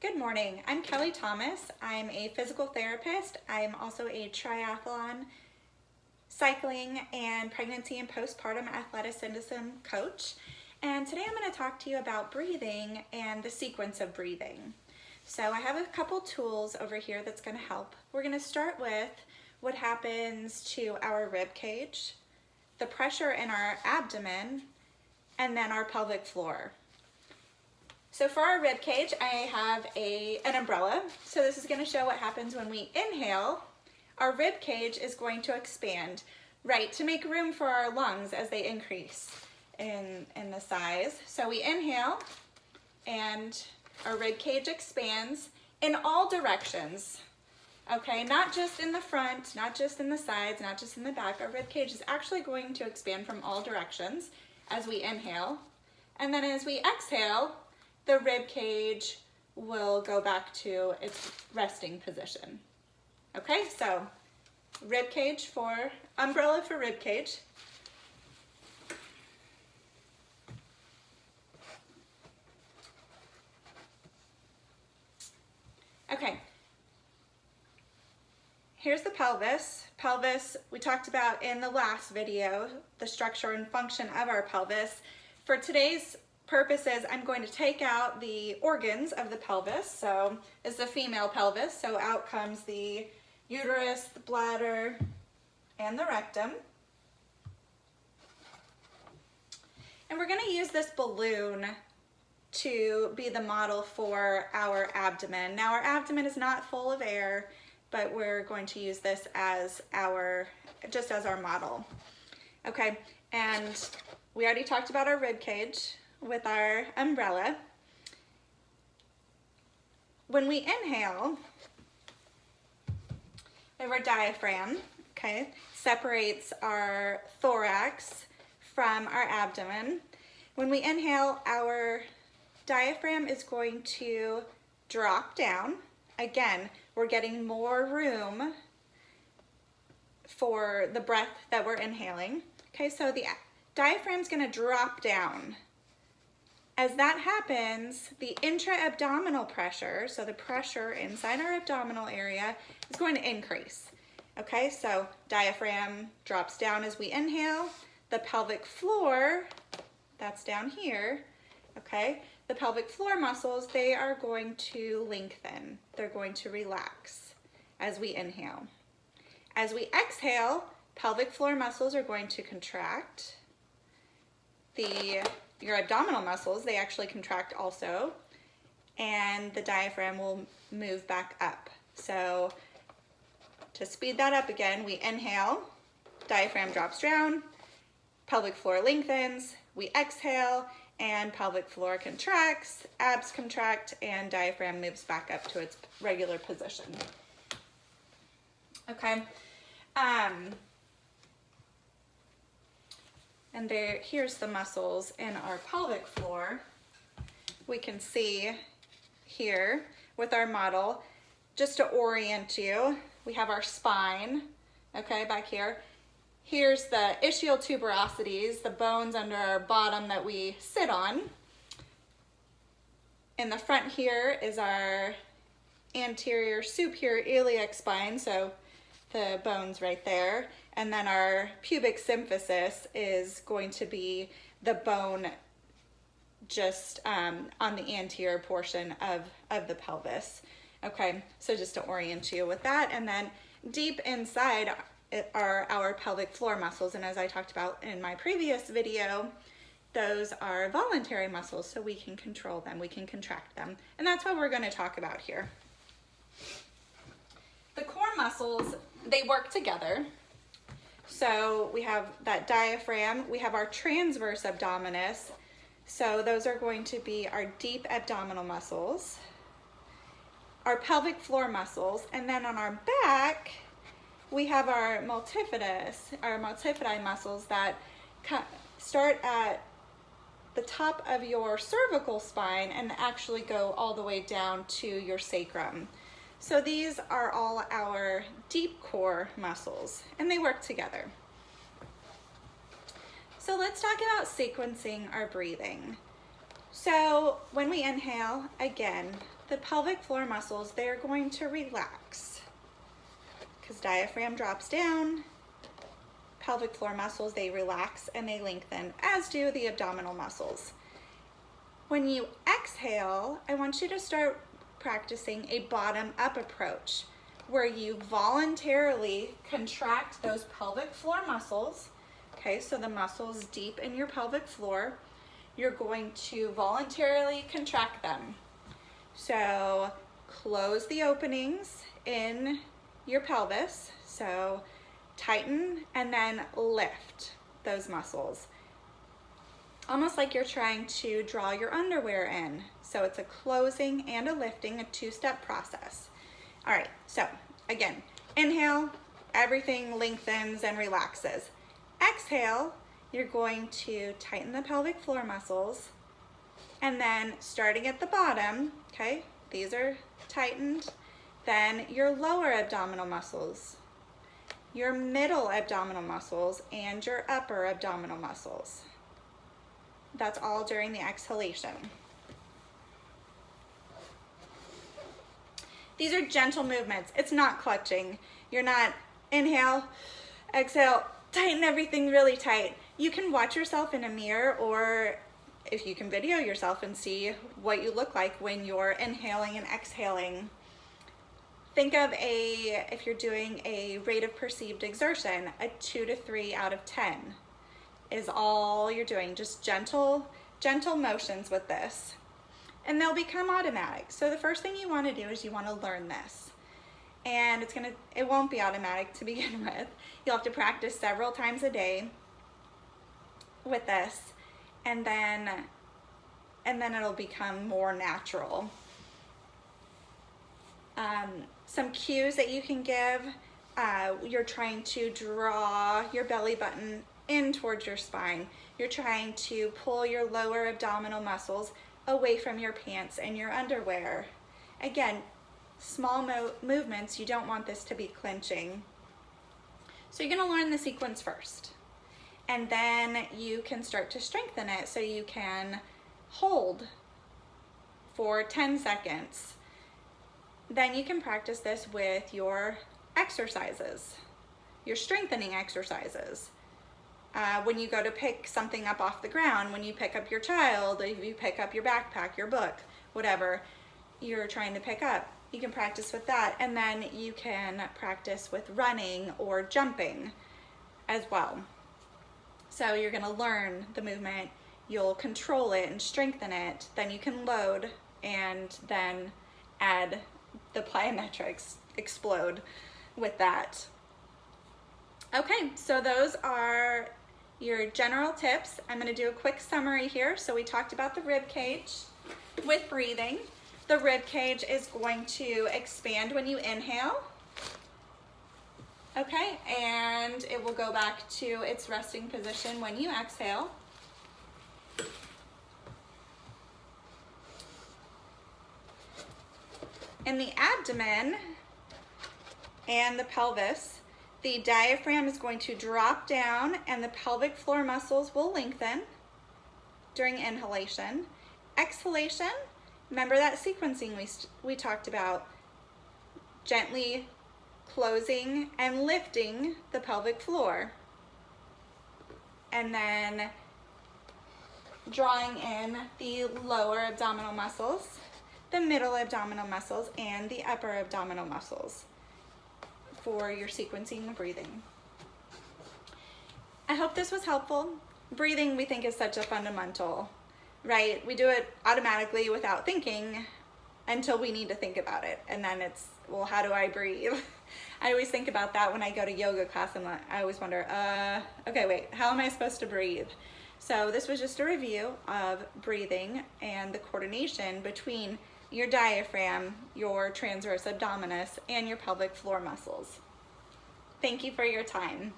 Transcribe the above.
Good morning. I'm Kelly Thomas. I'm a physical therapist. I'm also a triathlon, cycling, and pregnancy and postpartum athleticism coach. And today I'm going to talk to you about breathing and the sequence of breathing. So I have a couple tools over here that's going to help. We're going to start with what happens to our rib cage, the pressure in our abdomen, and then our pelvic floor. So for our rib cage, I have an umbrella. So this is going to show what happens when we inhale. Our rib cage is going to expand, right, to make room for our lungs as they increase in the size. So we inhale and our rib cage expands in all directions. Okay, not just in the front, not just in the sides, not just in the back. Our rib cage is actually going to expand from all directions as we inhale. And then as we exhale, the rib cage will go back to its resting position. Okay, so rib cage for umbrella for rib cage. Okay, here's the pelvis. Pelvis, we talked about in the last video, the structure and function of our pelvis. For today's purposes, I'm going to take out the organs of the pelvis. So it's the female pelvis. So out comes the uterus, the bladder, and the rectum. And we're going to use this balloon to be the model for our abdomen. Now our abdomen is not full of air, but we're going to use this as just as our model. Okay, and we already talked about our rib cage with our umbrella. When we inhale, we have our diaphragm, okay, separates our thorax from our abdomen. When we inhale, our diaphragm is going to drop down. Again, we're getting more room for the breath that we're inhaling. Okay, so the diaphragm's gonna drop down. As that happens, the intra-abdominal pressure, so the pressure inside our abdominal area, is going to increase. Okay, so diaphragm drops down as we inhale. The pelvic floor, that's down here, okay? The pelvic floor muscles, they are going to lengthen. They're going to relax as we inhale. As we exhale, pelvic floor muscles are going to contract. Your abdominal muscles, they actually contract also, and the diaphragm will move back up. So to speed that up again, we inhale, diaphragm drops down, pelvic floor lengthens, we exhale, and pelvic floor contracts, abs contract, and diaphragm moves back up to its regular position. Okay. And here's the muscles in our pelvic floor. We can see here with our model, just to orient you, we have our spine, okay, back here. Here's the ischial tuberosities, the bones under our bottom that we sit on. In the front here is our anterior superior iliac spine, so the bones right there. And then our pubic symphysis is going to be the bone just on the anterior portion of the pelvis. Okay, so just to orient you with that. And then deep inside are our pelvic floor muscles. And as I talked about in my previous video, those are voluntary muscles, so we can control them, we can contract them. And that's what we're going to talk about here. The core muscles, they work together. So we have that diaphragm, we have our transverse abdominis. So those are going to be our deep abdominal muscles, our pelvic floor muscles, and then on our back, we have our multifidi muscles that start at the top of your cervical spine and actually go all the way down to your sacrum. So these are all our deep core muscles, and they work together. So let's talk about sequencing our breathing. So when we inhale, again, the pelvic floor muscles, they're going to relax because diaphragm drops down. Pelvic floor muscles, they relax and they lengthen, as do the abdominal muscles. When you exhale, I want you to start practicing a bottom-up approach where you voluntarily contract those pelvic floor muscles. Okay, so the muscles deep in your pelvic floor, you're going to voluntarily contract them. So close the openings in your pelvis. So tighten and then lift those muscles. Almost like you're trying to draw your underwear in. So it's a closing and a lifting, a two-step process. All right, so again, inhale, everything lengthens and relaxes. Exhale, you're going to tighten the pelvic floor muscles, and then starting at the bottom, okay, these are tightened, then your lower abdominal muscles, your middle abdominal muscles, and your upper abdominal muscles. That's all during the exhalation. These are gentle movements. It's not clutching. You're not inhale, exhale, tighten everything really tight. You can watch yourself in a mirror, or if you can video yourself and see what you look like when you're inhaling and exhaling. Think of if you're doing a rate of perceived exertion, a 2 to 3 out of 10 is all you're doing. Just gentle motions with this. And they'll become automatic. So the first thing you want to do is you want to learn this. And it won't be automatic to begin with. You'll have to practice several times a day with this, and then it'll become more natural. Some cues that you can give, you're trying to draw your belly button in towards your spine. You're trying to pull your lower abdominal muscles away from your pants and your underwear. Again, small movements, you don't want this to be clenching. So you're gonna learn the sequence first. And then you can start to strengthen it, so you can hold for 10 seconds. Then you can practice this with your exercises, your strengthening exercises. When you go to pick something up off the ground, when you pick up your child, if you pick up your backpack, your book, whatever you're trying to pick up, you can practice with that. And then you can practice with running or jumping as well. So you're gonna learn the movement, you'll control it and strengthen it, then you can load and then add the plyometrics, explode with that. Okay, so those are your general tips. I'm gonna do a quick summary here. So we talked about the rib cage with breathing. The rib cage is going to expand when you inhale. Okay, and it will go back to its resting position when you exhale. In the abdomen and the pelvis, the diaphragm is going to drop down and the pelvic floor muscles will lengthen during inhalation. Exhalation, remember that sequencing we talked about, gently closing and lifting the pelvic floor. And then drawing in the lower abdominal muscles, the middle abdominal muscles, and the upper abdominal muscles for your sequencing of breathing. I hope this was helpful. Breathing, we think, is such a fundamental, right? We do it automatically without thinking until we need to think about it. And then it's, well, how do I breathe? I always think about that when I go to yoga class, and I always wonder, okay, wait, how am I supposed to breathe? So this was just a review of breathing and the coordination between your diaphragm, your transverse abdominis, and your pelvic floor muscles. Thank you for your time.